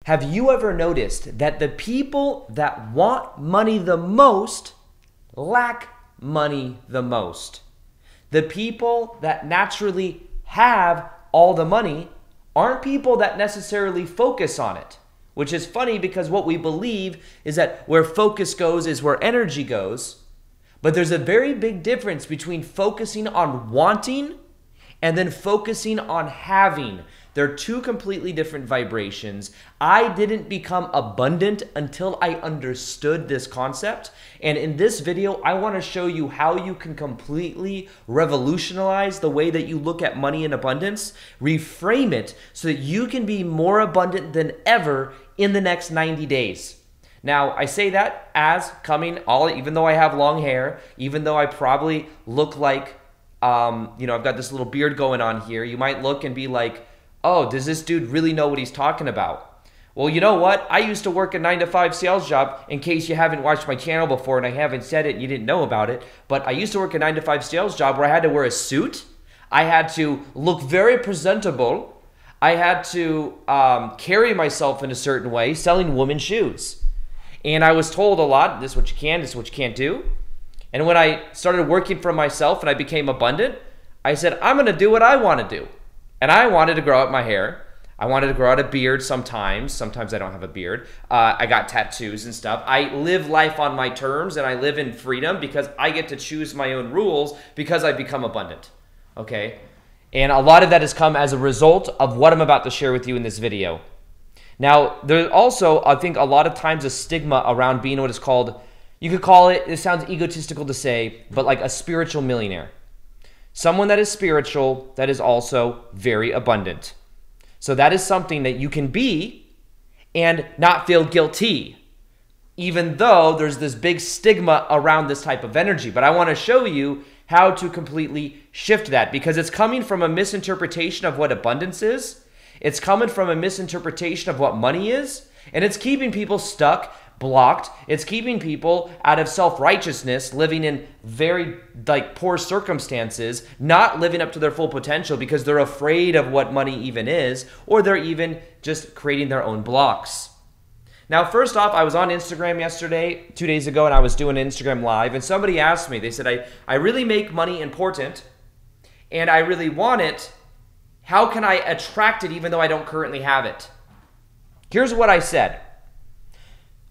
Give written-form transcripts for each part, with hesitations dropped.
have you ever noticed that the people that want money the most lack money the most? The people that naturally have all the money aren't people that necessarily focus on it, which is funny because what we believe is that where focus goes is where energy goes. But there's a very big difference between focusing on wanting and then focusing on having. They're two completely different vibrations. I didn't become abundant until I understood this concept. And in this video, I want to show you how you can completely revolutionize the way that you look at money and abundance, reframe it so that you can be more abundant than ever in the next 90 days. Now, I say that as coming even though I have long hair, even though I probably look like, I've got this little beard going on here, you might look and be like, oh, does this dude really know what he's talking about? Well, you know what? I used to work a 9-to-5 sales job, in case you haven't watched my channel before and I haven't said it and you didn't know about it, but I used to work a 9-to-5 sales job where I had to wear a suit. I had to look very presentable. I had to carry myself in a certain way, selling women's shoes. And I was told a lot, this is what you can, this is what you can't do. And when I started working for myself and I became abundant, I said, I'm going to do what I want to do. And I wanted to grow out my hair. I wanted to grow out a beard sometimes. Sometimes I don't have a beard. I got tattoos and stuff. I live life on my terms and I live in freedom because I get to choose my own rules because I've become abundant. Okay? And a lot of that has come as a result of what I'm about to share with you in this video. Now, there's also, I think, a lot of times a stigma around being what is called, you could call it sounds egotistical to say, but like a spiritual millionaire. Someone that is spiritual, that is also very abundant. So that is something that you can be and not feel guilty, even though there's this big stigma around this type of energy. But I want to show you how to completely shift that because it's coming from a misinterpretation of what abundance is. It's coming from a misinterpretation of what money is, and it's keeping people stuck, blocked. It's keeping people out of self-righteousness, living in very poor circumstances, not living up to their full potential because they're afraid of what money even is, or they're even just creating their own blocks. Now, first off, I was on Instagram yesterday, 2 days ago, and I was doing an Instagram live, and somebody asked me, they said, I really make money important, and I really want it. How can I attract it even though I don't currently have it? Here's what I said.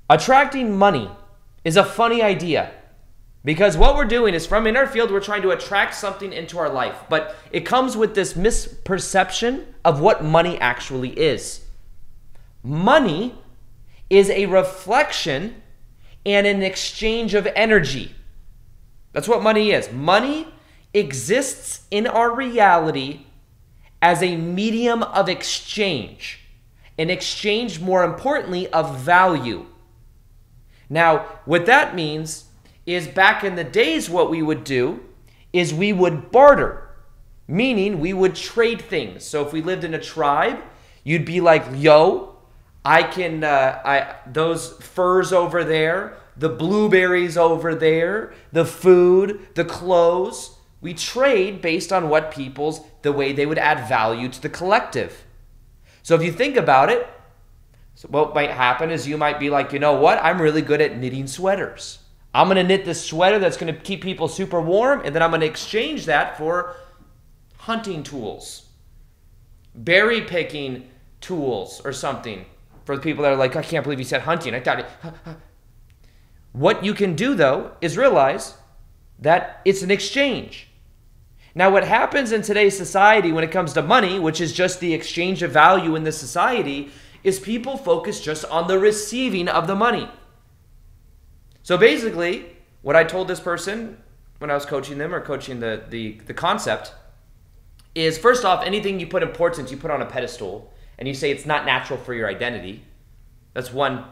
Attracting money is a funny idea because what we're doing is from in our field, we're trying to attract something into our life, but it comes with this misperception of what money actually is. Money is a reflection and an exchange of energy. That's what money is. Money exists in our reality as a medium of exchange, an exchange, more importantly, of value. Now, what that means is back in the days, what we would do is we would barter, meaning we would trade things. So if we lived in a tribe, you'd be like, yo, I can, those furs over there, the blueberries over there, the food, the clothes. We trade based on what the way they would add value to the collective. So if you think about it, so what might happen is you might be like, you know what? I'm really good at knitting sweaters. I'm going to knit this sweater that's going to keep people super warm, and then I'm going to exchange that for hunting tools, berry picking tools or something. For the people that are like, I can't believe you said hunting. I thought it. What you can do, though, is realize that it's an exchange. Now, what happens in today's society when it comes to money, which is just the exchange of value in this society, is people focus just on the receiving of the money. So basically, what I told this person when I was coaching them or coaching the concept is, first off, anything you put importance, you put on a pedestal, and you say it's not natural for your identity. That's one,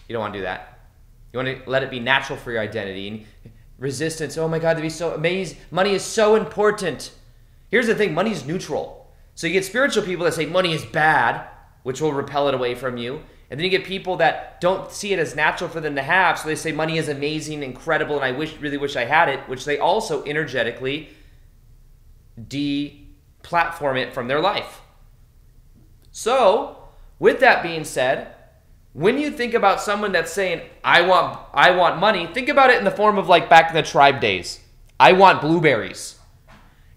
you don't want to do that. You want to let it be natural for your identity. And resistance, oh my God, to be so amazing. Money is so important. Here's the thing, money is neutral. So you get spiritual people that say money is bad, which will repel it away from you. And then you get people that don't see it as natural for them to have, so they say money is amazing, incredible, and I really wish I had it, which they also energetically de-platform it from their life. So with that being said, when you think about someone that's saying, I want money, think about it in the form of like back in the tribe days. I want blueberries.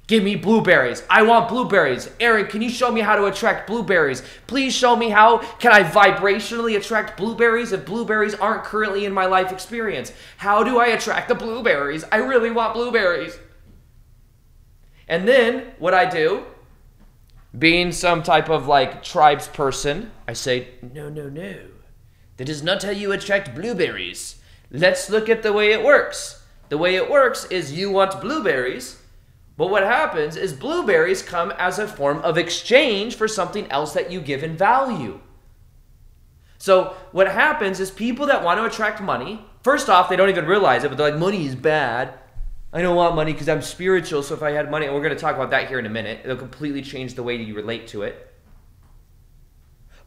Give me blueberries. I want blueberries. Aaron, can you show me how to attract blueberries? Please show me how can I vibrationally attract blueberries if blueberries aren't currently in my life experience. How do I attract the blueberries? I really want blueberries. And then what I do, being some type of like tribes person, I say, no. That is not how you attract blueberries. Let's look at the way it works. The way it works is you want blueberries, but what happens is blueberries come as a form of exchange for something else that you give in value. So what happens is people that want to attract money, first off, they don't even realize it, but they're like, money is bad. I don't want money because I'm spiritual, so if I had money, and we're going to talk about that here in a minute, it'll completely change the way you relate to it.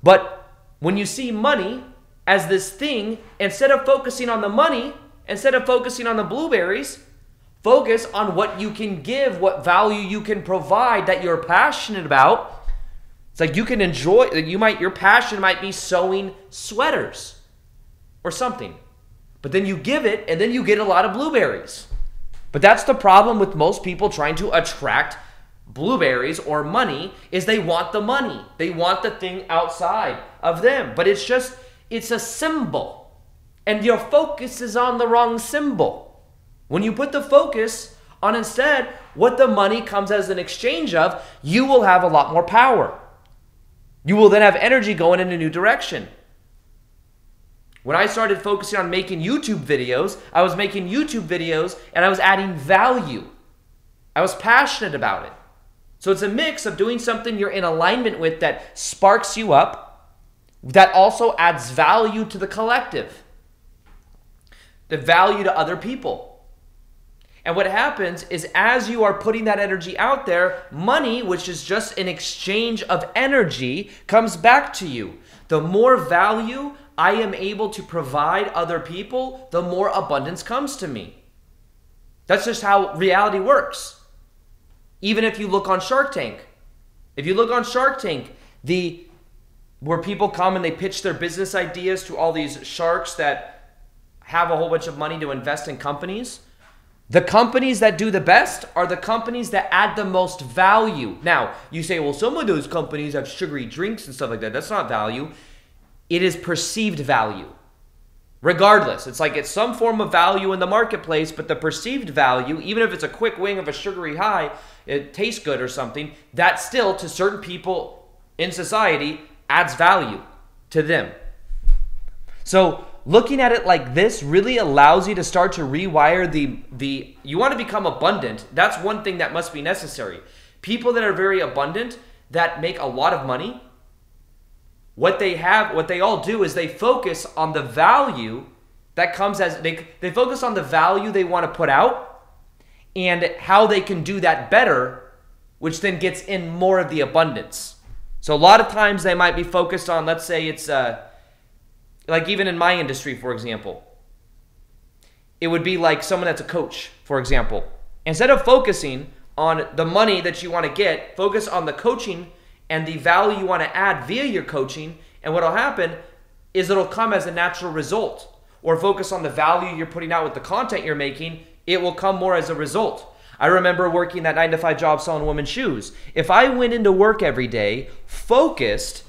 But when you see money as this thing, instead of focusing on the money, instead of focusing on the blueberries, focus on what you can give, what value you can provide that you're passionate about. It's like you can enjoy, your passion might be sewing sweaters or something. But then you give it and then you get a lot of blueberries. But that's the problem with most people trying to attract blueberries or money is they want the money. They want the thing outside of them. But it's a symbol. And your focus is on the wrong symbol. When you put the focus on instead what the money comes as an exchange of, you will have a lot more power. You will then have energy going in a new direction. When I started focusing on making YouTube videos, I was making YouTube videos and I was adding value. I was passionate about it. So it's a mix of doing something you're in alignment with that sparks you up, that also adds value to the collective, the value to other people. And what happens is as you are putting that energy out there, money, which is just an exchange of energy, comes back to you. The more value I am able to provide other people, the more abundance comes to me. That's just how reality works. Even if you look on Shark Tank. If you look on Shark Tank, where people come and they pitch their business ideas to all these sharks that have a whole bunch of money to invest in companies, the companies that do the best are the companies that add the most value. Now, you say, well, some of those companies have sugary drinks and stuff like that. That's not value. It is perceived value. Regardless, it's some form of value in the marketplace, but the perceived value, even if it's a quick wing of a sugary high, it tastes good or something, that still, to certain people in society, adds value to them. So looking at it like this really allows you to start to rewire you want to become abundant. That's one thing that must be necessary. People that are very abundant, that make a lot of money, what they all do is they focus on the value that comes as, they focus on the value they want to put out and how they can do that better, which then gets in more of the abundance. So a lot of times they might be focused on, let's say it's, like even in my industry, for example, it would be like someone that's a coach, for example. Instead of focusing on the money that you want to get, focus on the coaching and the value you want to add via your coaching, and what will happen is it'll come as a natural result. Or focus on the value you're putting out with the content you're making, it will come more as a result. I remember working that 9-to-5 job selling women's shoes. If I went into work every day focused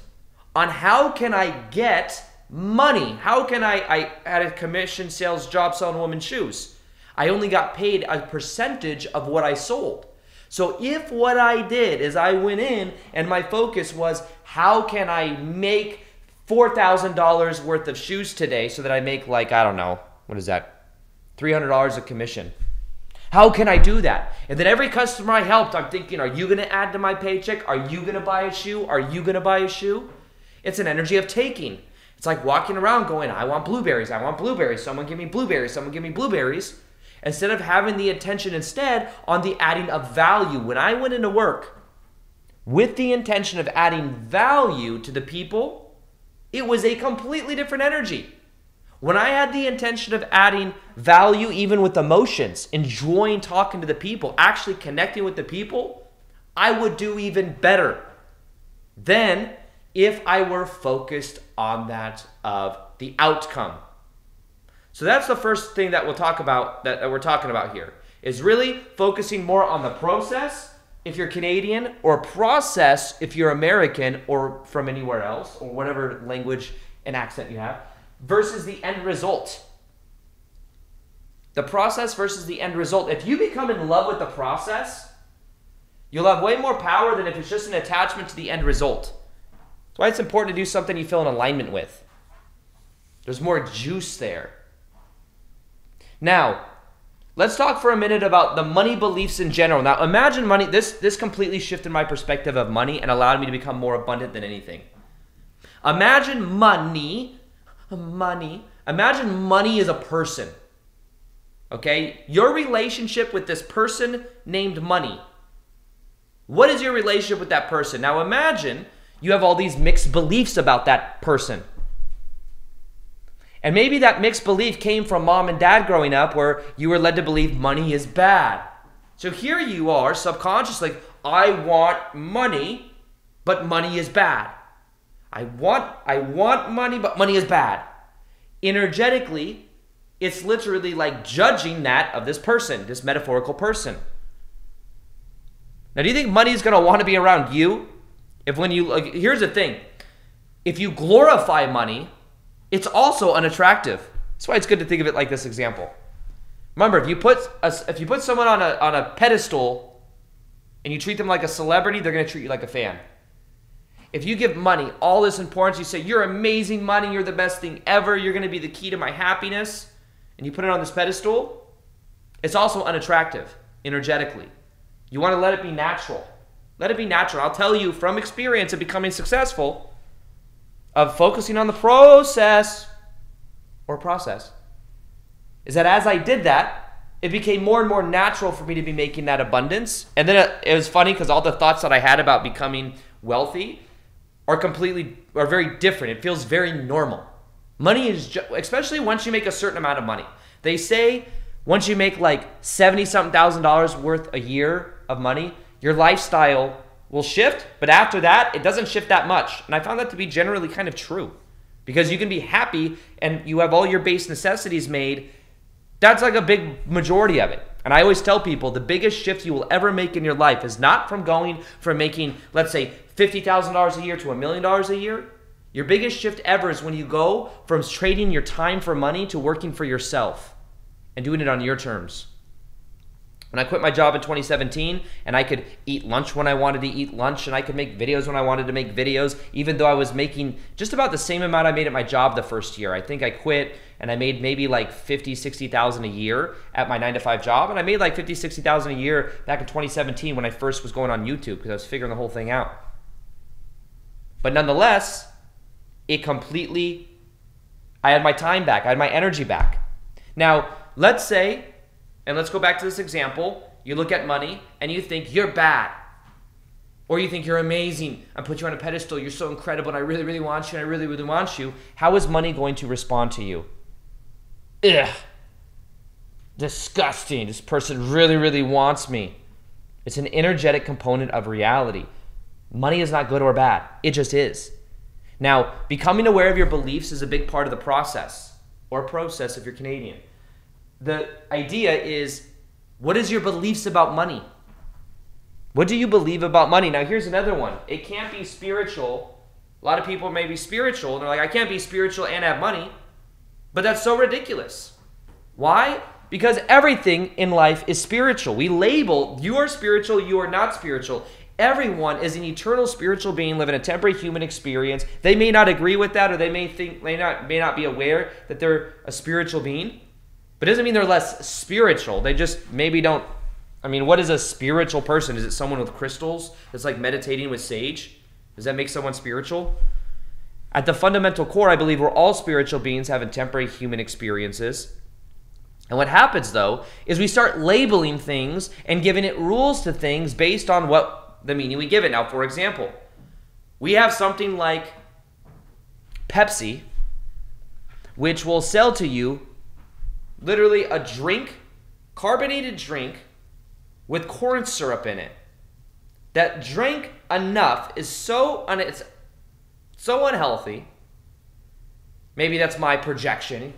on how can I get money, how can I had a commission sales job selling women's shoes, I only got paid a percentage of what I sold. So if what I did is I went in and my focus was how can I make $4,000 worth of shoes today so that I make like, I don't know, what is that? $300 of commission. How can I do that? And then every customer I helped, I'm thinking, are you going to add to my paycheck? Are you going to buy a shoe? Are you going to buy a shoe? It's an energy of taking. It's like walking around going, I want blueberries. I want blueberries. Someone give me blueberries. Someone give me blueberries. Instead of having the attention instead on the adding of value. When I went into work with the intention of adding value to the people, it was a completely different energy. When I had the intention of adding value, even with emotions, enjoying talking to the people, actually connecting with the people, I would do even better. Then if I were focused on that of the outcome. So that's the first thing that we'll talk about, that we're talking about here, is really focusing more on the process if you're Canadian, or process if you're American or from anywhere else, or whatever language and accent you have, versus the end result. The process versus the end result. If you become in love with the process, you'll have way more power than if it's just an attachment to the end result. That's why it's important to do something you feel in alignment with. There's more juice there. Now, let's talk for a minute about the money beliefs in general. Now, imagine money. This completely shifted my perspective of money and allowed me to become more abundant than anything. Imagine money. Imagine money is a person. Okay? Your relationship with this person named money. What is your relationship with that person? Now, imagine you have all these mixed beliefs about that person. And maybe that mixed belief came from mom and dad growing up, where you were led to believe money is bad. So here you are, subconsciously, I want money, but money is bad. I want money, but money is bad. Energetically, it's literally like judging that of this person, this metaphorical person. Now, do you think money is going to want to be around you? Here's the thing. If you glorify money, it's also unattractive. That's why it's good to think of it like this example. Remember, if you put someone on a pedestal and you treat them like a celebrity, they're going to treat you like a fan. If you give money all this importance, you say, you're amazing money, you're the best thing ever, you're going to be the key to my happiness, and you put it on this pedestal, it's also unattractive energetically. You want to let it be natural. Let it be natural. I'll tell you from experience of becoming successful, of focusing on the process, is that as I did that, it became more and more natural for me to be making that abundance. And then it was funny because all the thoughts that I had about becoming wealthy are very different. It feels very normal. Money is, especially once you make a certain amount of money. They say once you make like $70-something thousand worth a year of money, your lifestyle will shift, but after that, it doesn't shift that much. And I found that to be generally kind of true, because you can be happy and you have all your base necessities made. That's like a big majority of it. And I always tell people the biggest shift you will ever make in your life is not from going from making, let's say, $50,000 a year to $1 million a year. Your biggest shift ever is when you go from trading your time for money to working for yourself and doing it on your terms. When I quit my job in 2017 and I could eat lunch when I wanted to eat lunch and I could make videos when I wanted to make videos, even though I was making just about the same amount I made at my job the first year. I think I quit and I made maybe like $50,000-$60,000 a year at my 9-to-5 job. And I made like $50,000-$60,000 a year back in 2017 when I first was going on YouTube, because I was figuring the whole thing out. But nonetheless, I had my time back. I had my energy back. Now, let's say, and let's go back to this example. You look at money and you think you're bad. Or you think you're amazing. I put you on a pedestal. You're so incredible and I really, really want you and I really, really want you. How is money going to respond to you? Ugh. Disgusting. This person really, really wants me. It's an energetic component of reality. Money is not good or bad. It just is. Now, becoming aware of your beliefs is a big part of the process, or process if you're Canadian. The idea is, what is your beliefs about money? What do you believe about money? Now, here's another one. It can't be spiritual. A lot of people may be spiritual, and they're like, I can't be spiritual and have money. But that's so ridiculous. Why? Because everything in life is spiritual. We label, you are spiritual, you are not spiritual. Everyone is an eternal spiritual being living a temporary human experience. They may not agree with that, or they may not be aware that they're a spiritual being. But it doesn't mean they're less spiritual. They just maybe don't. I mean, what is a spiritual person? Is it someone with crystals that's like meditating with sage? Does that make someone spiritual? At the fundamental core, I believe we're all spiritual beings having temporary human experiences. And what happens, though, is we start labeling things and giving it rules to things based on what the meaning we give it. Now, for example, we have something like Pepsi, which will sell to you literally a drink, carbonated drink with corn syrup in it. That drink enough is so, so unhealthy. Maybe that's my projection,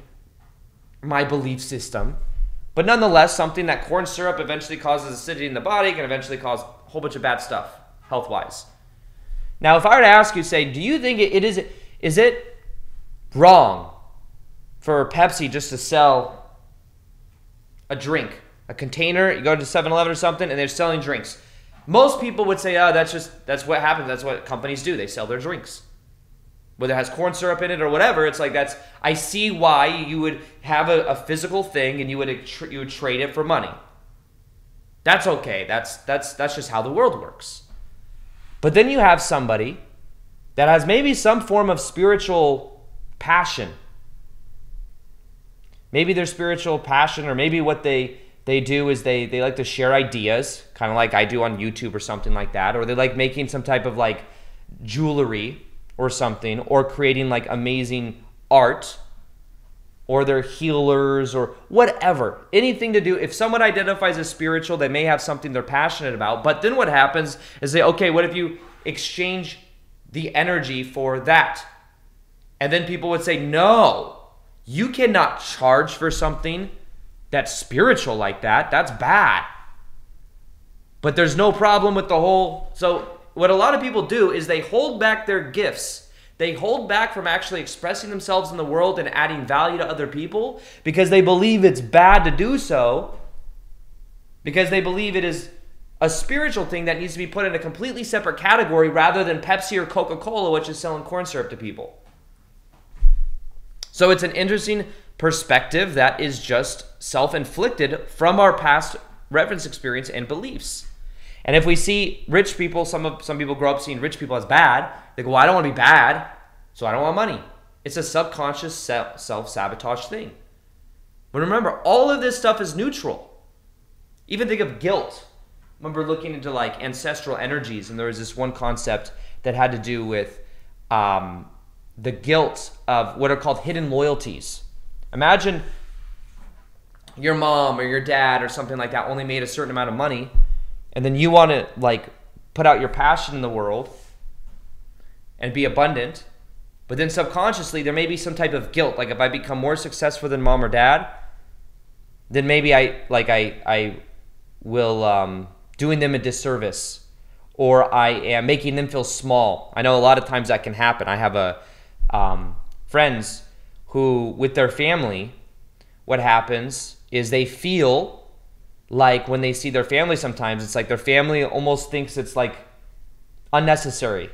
my belief system. But nonetheless, something that corn syrup eventually causes acidity in the body can eventually cause a whole bunch of bad stuff, health-wise. Now, if I were to ask you, say, do you think is it wrong for Pepsi just to sell a drink, a container? You go to 7-Eleven or something, and they're selling drinks. Most people would say, oh, that's what happens. That's what companies do. They sell their drinks. Whether it has corn syrup in it or whatever, it's like I see why you would have a physical thing and you would trade it for money. That's okay. That's just how the world works. But then you have somebody that has maybe some form of spiritual passion. Maybe their spiritual passion, or maybe what they do is they like to share ideas, kind of like I do on YouTube or something like that, or they like making some type of like jewelry or something, or creating like amazing art, or they're healers or whatever. Anything to do, if someone identifies as spiritual, they may have something they're passionate about. But then what happens is okay, what if you exchange the energy for that? And then people would say, no, you cannot charge for something that's spiritual like that. That's bad. But there's no problem with the whole. So what a lot of people do is they hold back their gifts. They hold back from actually expressing themselves in the world and adding value to other people because they believe it's bad to do so, because they believe it is a spiritual thing that needs to be put in a completely separate category rather than Pepsi or Coca-Cola, which is selling corn syrup to people. So it's an interesting perspective that is just self-inflicted from our past reference experience and beliefs. And if we see rich people, some people grow up seeing rich people as bad, they go, well, I don't want to be bad, so I don't want money. It's a subconscious self-sabotage thing. But remember, all of this stuff is neutral. Even think of guilt. I remember looking into like ancestral energies, and there was this one concept that had to do with the guilt of what are called hidden loyalties. Imagine your mom or your dad or something like that only made a certain amount of money, and then you want to like put out your passion in the world and be abundant, but then subconsciously there may be some type of guilt. Like if I become more successful than mom or dad, then maybe I will doing them a disservice, or I am making them feel small. I know a lot of times that can happen. I have friends who, with their family, what happens is they feel like when they see their family sometimes, it's like their family almost thinks it's like unnecessary,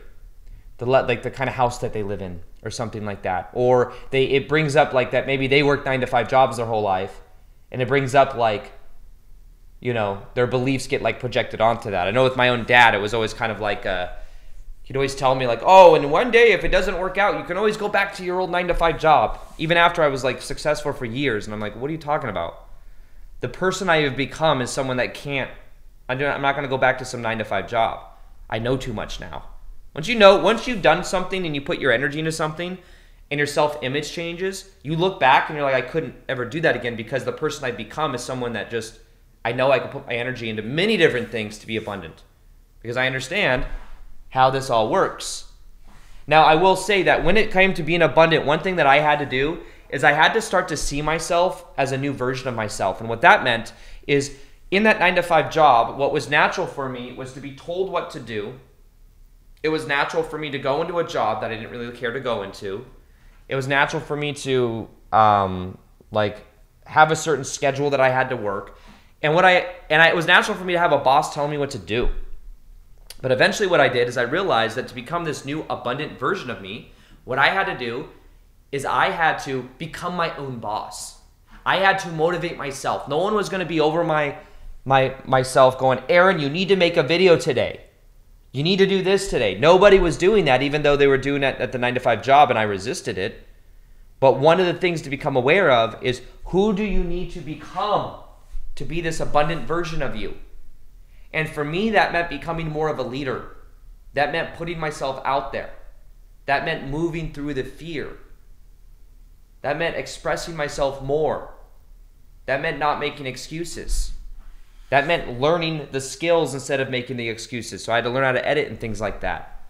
the kind of house that they live in or something like that. Or it brings up like that maybe they work 9-to-5 jobs their whole life, and it brings up like, you know, their beliefs get like projected onto that. I know with my own dad, it was always kind of like he'd always tell me like, oh, and one day if it doesn't work out, you can always go back to your old 9-to-5 job, even after I was like successful for years. And I'm like, what are you talking about? The person I have become is someone that can't, I'm not going to go back to some 9-to-5 job. I know too much now. Once you've done something and you put your energy into something and your self-image changes, you look back and you're like, I couldn't ever do that again, because the person I've become is someone that just, I know I can put my energy into many different things to be abundant, because I understand how this all works. Now, I will say that when it came to being abundant, one thing that I had to do is I had to start to see myself as a new version of myself. And what that meant is in that 9-to-5 job, what was natural for me was to be told what to do. It was natural for me to go into a job that I didn't really care to go into. It was natural for me to like have a certain schedule that I had to work. And it was natural for me to have a boss telling me what to do. But eventually what I did is I realized that to become this new abundant version of me, what I had to do is I had to become my own boss. I had to motivate myself. No one was going to be over myself going, Aaron, you need to make a video today. You need to do this today. Nobody was doing that, even though they were doing it at the 9-to-5 job, and I resisted it. But one of the things to become aware of is, who do you need to become to be this abundant version of you? And for me, that meant becoming more of a leader. That meant putting myself out there. That meant moving through the fear. That meant expressing myself more. That meant not making excuses. That meant learning the skills instead of making the excuses. So I had to learn how to edit and things like that.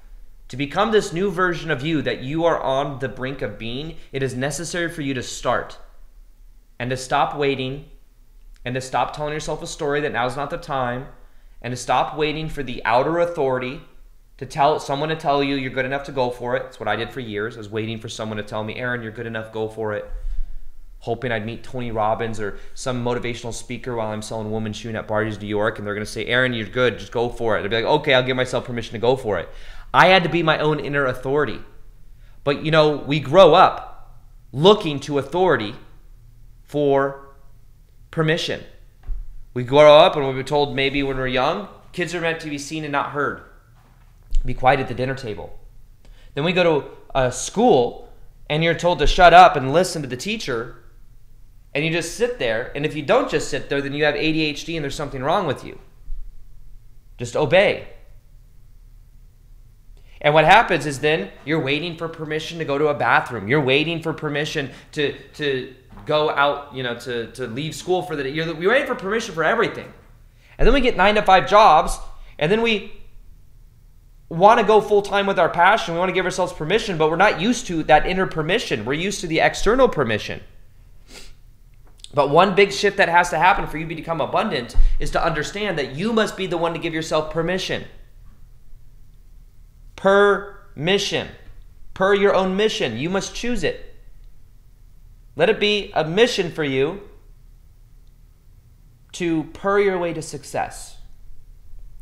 To become this new version of you that you are on the brink of being, it is necessary for you to start and to stop waiting and to stop telling yourself a story that now's not the time and to stop waiting for the outer authority to tell someone to tell you you're good enough to go for it. That's what I did for years. I was waiting for someone to tell me, Aaron, you're good enough, go for it. Hoping I'd meet Tony Robbins or some motivational speaker while I'm selling women's shoes at Barty's, New York, and they're going to say, Aaron, you're good, just go for it. I'd be like, okay, I'll give myself permission to go for it. I had to be my own inner authority. But, you know, we grow up looking to authority for permission. We grow up and we're told maybe when we're young, kids are meant to be seen and not heard. Be quiet at the dinner table. Then we go to a school and you're told to shut up and listen to the teacher, and you just sit there, and if you don't just sit there, then you have ADHD and there's something wrong with you. Just obey. And what happens is then you're waiting for permission to go to a bathroom. You're waiting for permission to go out, you know, to leave school for the day. You're waiting for permission for everything. And then we get 9-to-5 jobs, and then we want to go full-time with our passion. We want to give ourselves permission, but we're not used to that inner permission. We're used to the external permission. But one big shift that has to happen for you to become abundant is to understand that you must be the one to give yourself permission. Permission. Per your own mission. You must choose it. Let it be a mission for you to purr your way to success.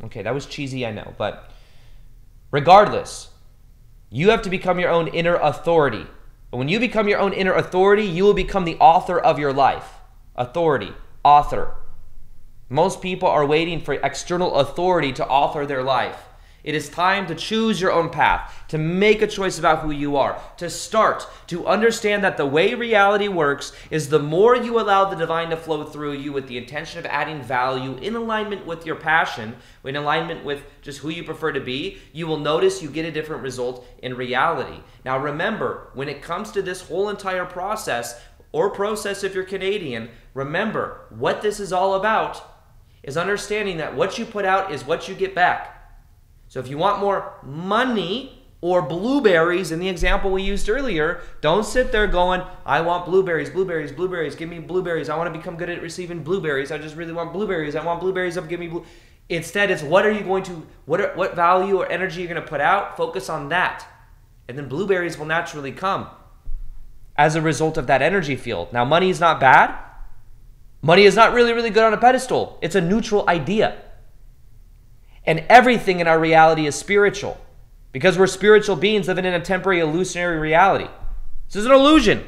Okay, that was cheesy, I know, but regardless, you have to become your own inner authority. And when you become your own inner authority, you will become the author of your life. Authority, author. Most people are waiting for external authority to author their life. It is time to choose your own path, to make a choice about who you are, to start to understand that the way reality works is the more you allow the divine to flow through you with the intention of adding value in alignment with your passion, in alignment with just who you prefer to be, you will notice you get a different result in reality. Now remember, when it comes to this whole entire process, or process if you're Canadian, remember what this is all about is understanding that what you put out is what you get back. So if you want more money or blueberries in the example we used earlier, don't sit there going, I want blueberries, blueberries, blueberries, give me blueberries. I want to become good at receiving blueberries. I just really want blueberries. I want blueberries. Give me blue. Instead, it's what are you going to, what value or energy you're going to put out? Focus on that. And then blueberries will naturally come as a result of that energy field. Now, money is not bad. Money is not really, really good on a pedestal. It's a neutral idea. And everything in our reality is spiritual because we're spiritual beings living in a temporary illusionary reality. This is an illusion.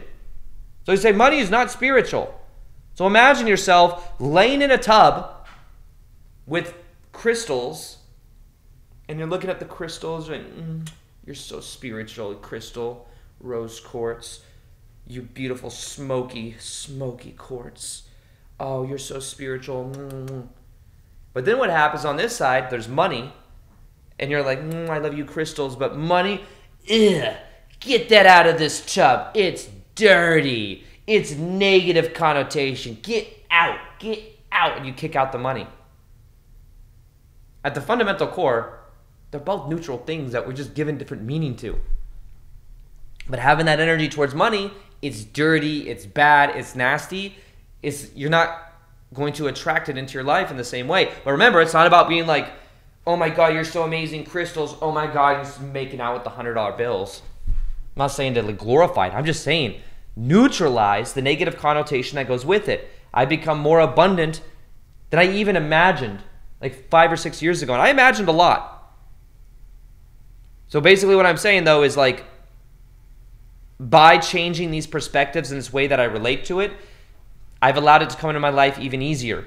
So you say money is not spiritual. So imagine yourself laying in a tub with crystals and you're looking at the crystals and you're so spiritual, crystal, rose quartz, you beautiful smoky quartz. Oh, you're so spiritual. But then what happens on this side, there's money, and you're like, I love you crystals, but money, get that out of this tub. It's dirty. It's negative connotation. Get out, and you kick out the money. At the fundamental core, they're both neutral things that we're just given different meaning to. But having that energy towards money, it's dirty, it's bad, it's nasty. You're not going to attract it into your life in the same way. But remember, it's not about being like, oh my God, you're so amazing, crystals. Oh my God, you're just making out with the $100 bills. I'm not saying to glorify it. I'm just saying neutralize the negative connotation that goes with it. I become more abundant than I even imagined like 5 or 6 years ago. And I imagined a lot. So basically what I'm saying though is like, by changing these perspectives in this way that I relate to it, I've allowed it to come into my life even easier.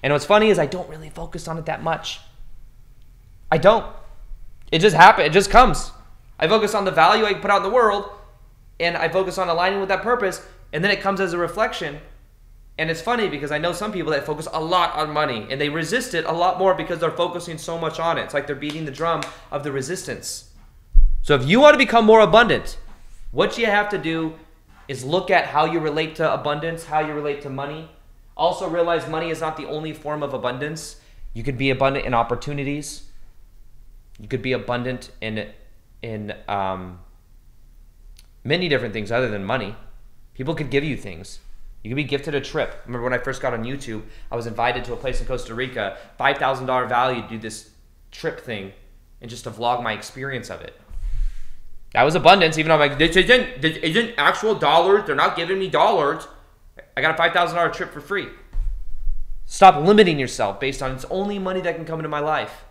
And what's funny is I don't really focus on it that much. I don't. It just happens. It just comes. I focus on the value I put out in the world, and I focus on aligning with that purpose, and then it comes as a reflection. And it's funny because I know some people that focus a lot on money, and they resist it a lot more because they're focusing so much on it. It's like they're beating the drum of the resistance. So if you want to become more abundant, what you have to do is look at how you relate to abundance, how you relate to money. Also realize money is not the only form of abundance. You could be abundant in opportunities. You could be abundant in in many different things other than money. People could give you things. You could be gifted a trip. I remember when I first got on YouTube, I was invited to a place in Costa Rica, $5,000 value to do this trip thing and just to vlog my experience of it. That was abundance, even though I'm like, this isn't actual dollars. They're not giving me dollars. I got a $5,000 trip for free. Stop limiting yourself based on it's only money that can come into my life.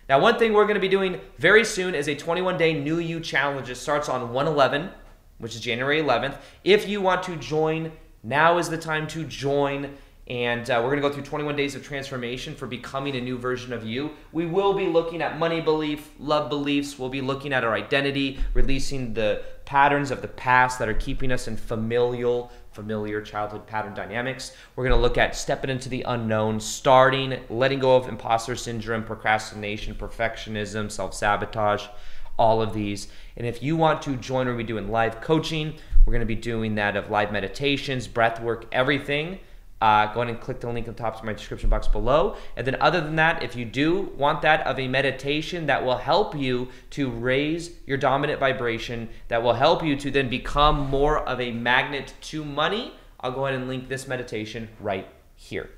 Now, one thing we're going to be doing very soon is a 21-day New You Challenge. It starts on 1/11, which is January 11th. If you want to join, now is the time to join. And we're going to go through 21 days of transformation for becoming a new version of you. We will be looking at money belief, love beliefs. We'll be looking at our identity, releasing the patterns of the past that are keeping us in familiar childhood pattern dynamics. We're going to look at stepping into the unknown, letting go of imposter syndrome, procrastination, perfectionism, self-sabotage, all of these. And if you want to join, we'll be doing live coaching. We're going to be doing that of live meditations, breath work, everything. Go ahead and click the link on top of my description box below. And then other than that, if you do want that of a meditation that will help you to raise your dominant vibration, that will help you to then become more of a magnet to money, I'll go ahead and link this meditation right here.